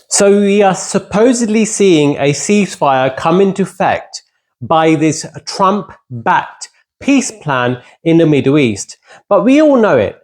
So we are supposedly seeing a ceasefire come into effect by this Trump-backed peace plan in the Middle East. But we all know it.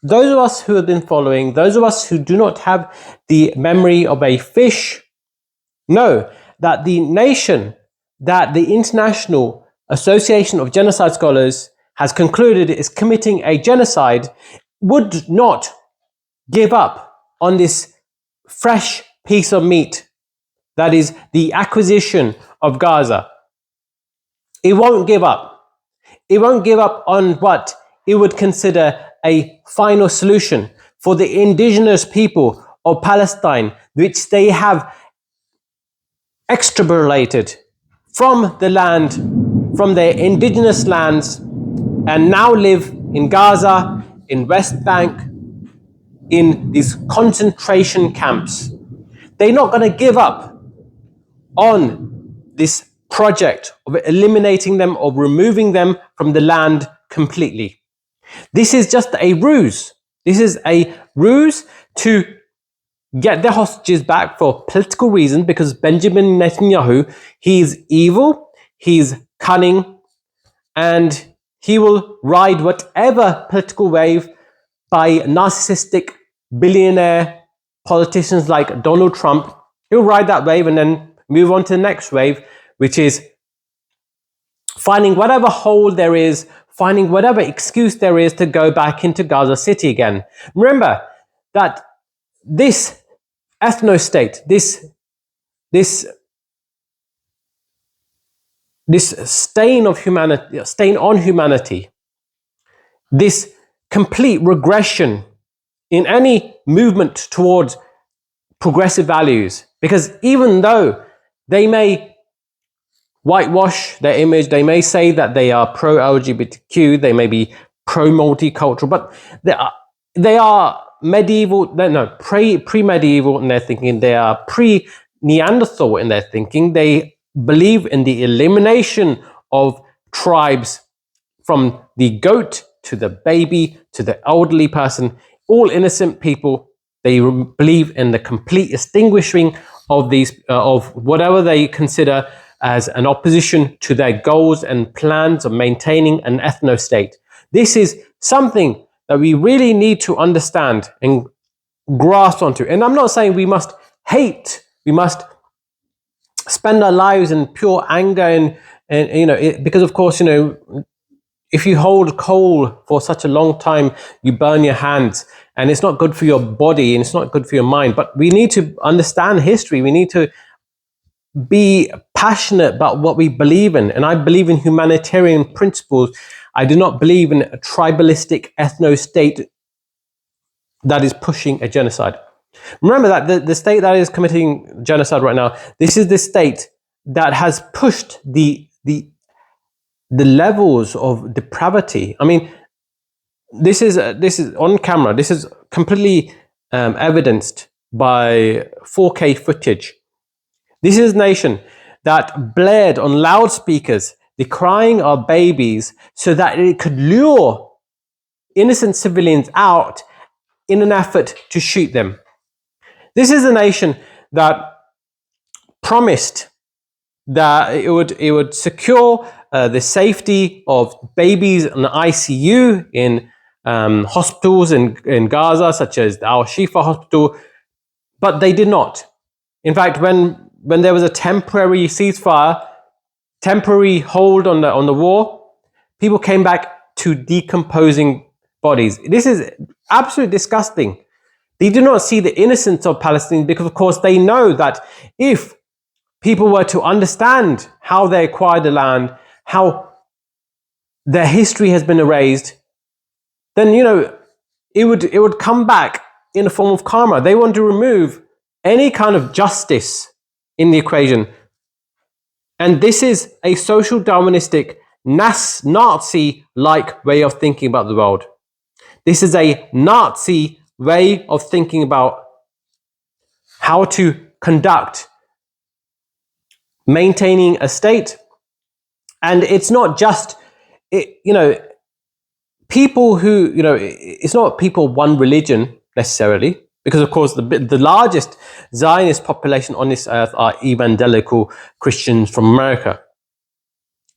Those of us who have been following, those of us who do not have the memory of a fish, know that the nation that the International Association of Genocide Scholars has concluded is committing a genocide would not give up on this fresh piece of meat that is the acquisition of Gaza. It won't give up. It won't give up on what it would consider a final solution for the indigenous people of Palestine, which they have extrapolated from the land, from their indigenous lands, and now live in Gaza, in West Bank, in these concentration camps. They're not going to give up on this project of eliminating them or removing them from the land completely. This is just a ruse. This is a ruse to get their hostages back for political reasons, because Benjamin Netanyahu, he's evil, he's cunning, and he will ride whatever political wave by narcissistic billionaire politicians like Donald Trump. He'll ride that wave and then move on to the next wave, which is finding whatever hole there is, finding whatever excuse there is to go back into Gaza City again. Remember that this ethno-state, this stain of humanity, stain on humanity, this complete regression in any movement towards progressive values, because even though they may whitewash their image, they may say that they are pro-LGBTQ, they may be pro-multicultural, but they are medieval, pre-medieval in their thinking, they are pre-Neanderthal in their thinking. They believe in the elimination of tribes, from the goat to the baby to the elderly person, all innocent people. They believe in the complete extinguishing of these, of whatever they consider as an opposition to their goals and plans of maintaining an ethno-state. This is something that we really need to understand and grasp onto. And I'm not saying we must hate, we must spend our lives in pure anger and because of course, if you hold coal for such a long time, you burn your hands, and it's not good for your body and it's not good for your mind. But we need to understand history. We need to be passionate about what we believe in. And I believe in humanitarian principles. I do not believe in a tribalistic ethno-state that is pushing a genocide. Remember that the state that is committing genocide right now, this is the state that has pushed the levels of depravity. I mean, this is on camera. This is completely evidenced by 4K footage. This is a nation that blared on loudspeakers the crying of babies so that it could lure innocent civilians out in an effort to shoot them. This is a nation that promised that it would secure the safety of babies in the ICU in hospitals in Gaza, such as the Al-Shifa hospital, but they did not. In fact, when there was a temporary ceasefire, temporary hold on the war, people came back to decomposing bodies. This is absolutely disgusting. They do not see the innocence of Palestinians, because of course they know that if people were to understand how they acquired the land, how their history has been erased, then it would come back in a form of karma. They want to remove any kind of justice in the equation. And this is a social Darwinistic, Nazi-like way of thinking about the world. This is a Nazi way of thinking about how to conduct maintaining a state. And it's not just people who it's not people of one religion necessarily. Because, of course, the largest Zionist population on this earth are evangelical Christians from America.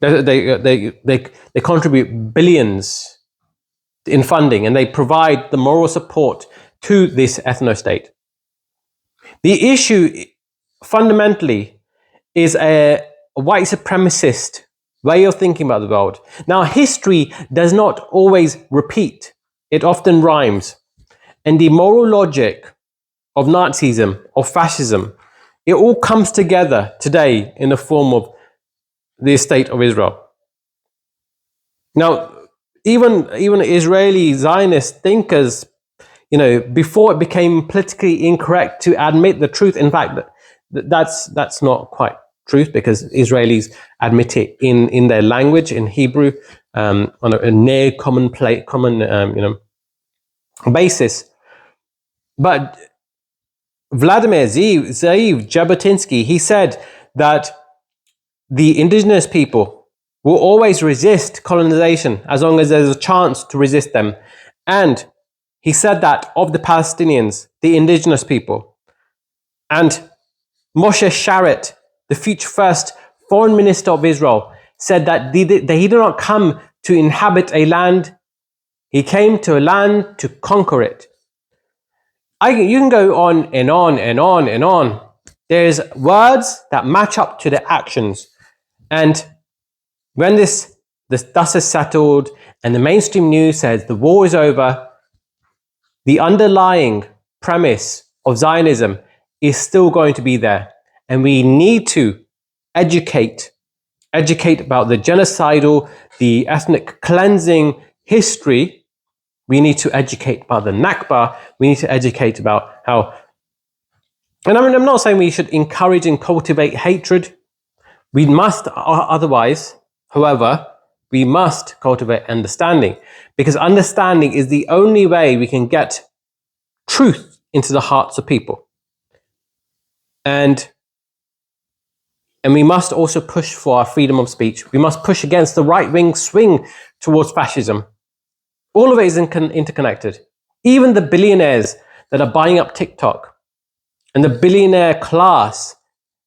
They contribute billions in funding, and they provide the moral support to this ethno-state. The issue fundamentally is a white supremacist way of thinking about the world. Now, history does not always repeat. It often rhymes. And the moral logic of Nazism, of fascism, it all comes together today in the form of the state of Israel. Now, even Israeli Zionist thinkers, before it became politically incorrect to admit the truth, in fact, that's not quite truth, because Israelis admit it in their language, in Hebrew, on a near common basis. But Vladimir Zeev Jabotinsky, he said that the indigenous people will always resist colonization as long as there's a chance to resist them. And he said that of the Palestinians, the indigenous people. And Moshe Sharett, the future first foreign minister of Israel, said that he did not come to inhabit a land, he came to a land to conquer it. You can go on and on and on and on. There's words that match up to the actions. And when this dust is settled and the mainstream news says the war is over, the underlying premise of Zionism is still going to be there. And we need to educate about the genocidal, the ethnic cleansing history. We need to educate about the Nakba. We need to educate about how, and I'm not saying we should encourage and cultivate hatred. We must, otherwise, however, we must cultivate understanding, because understanding is the only way we can get truth into the hearts of people. And we must also push for our freedom of speech. We must push against the right-wing swing towards fascism. All of it is interconnected. Even the billionaires that are buying up TikTok and the billionaire class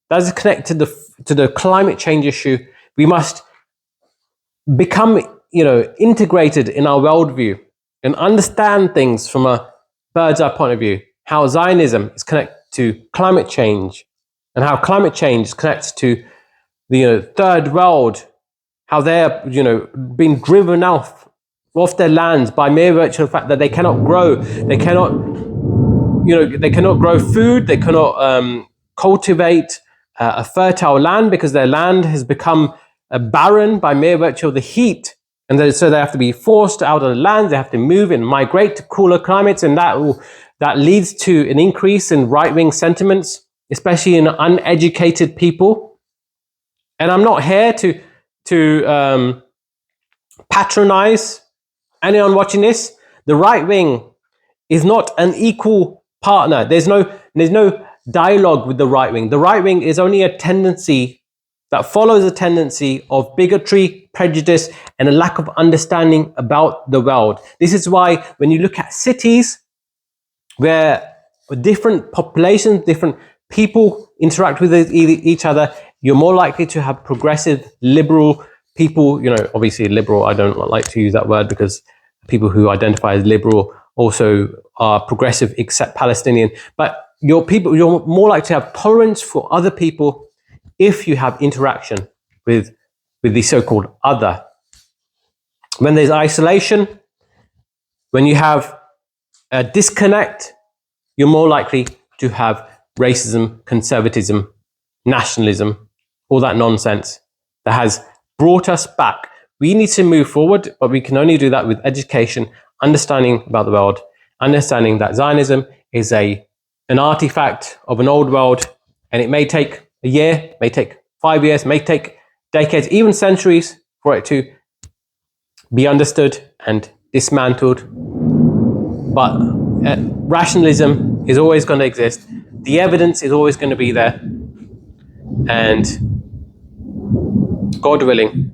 that is connected to the climate change issue, we must become, integrated in our worldview and understand things from a bird's eye point of view. How Zionism is connected to climate change, and how climate change is connected to the third world, how they're being driven off their lands by mere virtue of the fact that they cannot grow, they cannot grow food, they cannot cultivate a fertile land, because their land has become barren by mere virtue of the heat, and so they have to be forced out of the land. They have to move and migrate to cooler climates, and that leads to an increase in right-wing sentiments, especially in uneducated people. And I'm not here to patronize anyone watching this. The right wing is not an equal partner. There's no dialogue with the right wing. The right wing is only a tendency that follows a tendency of bigotry, prejudice, and a lack of understanding about the world. This is why when you look at cities where different populations, different people interact with each other, you're more likely to have progressive, liberal people. Obviously liberal, I don't like to use that word, because people who identify as liberal also are progressive, except Palestinian. But you're more likely to have tolerance for other people if you have interaction with the so-called other. When there's isolation, when you have a disconnect, you're more likely to have racism, conservatism, nationalism, all that nonsense that has brought us back. We need to move forward, but we can only do that with education, understanding about the world, understanding that Zionism is an artifact of an old world, and it may take a year, may take 5 years, may take decades, even centuries for it to be understood and dismantled. But rationalism is always going to exist. The evidence is always going to be there. And God willing,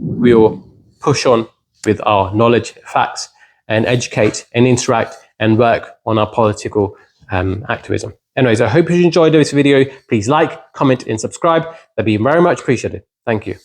we will push on with our knowledge, facts, and educate and interact and work on our political activism. Anyways, I hope you enjoyed this video. Please like, comment, and subscribe. That'd be very much appreciated. Thank you.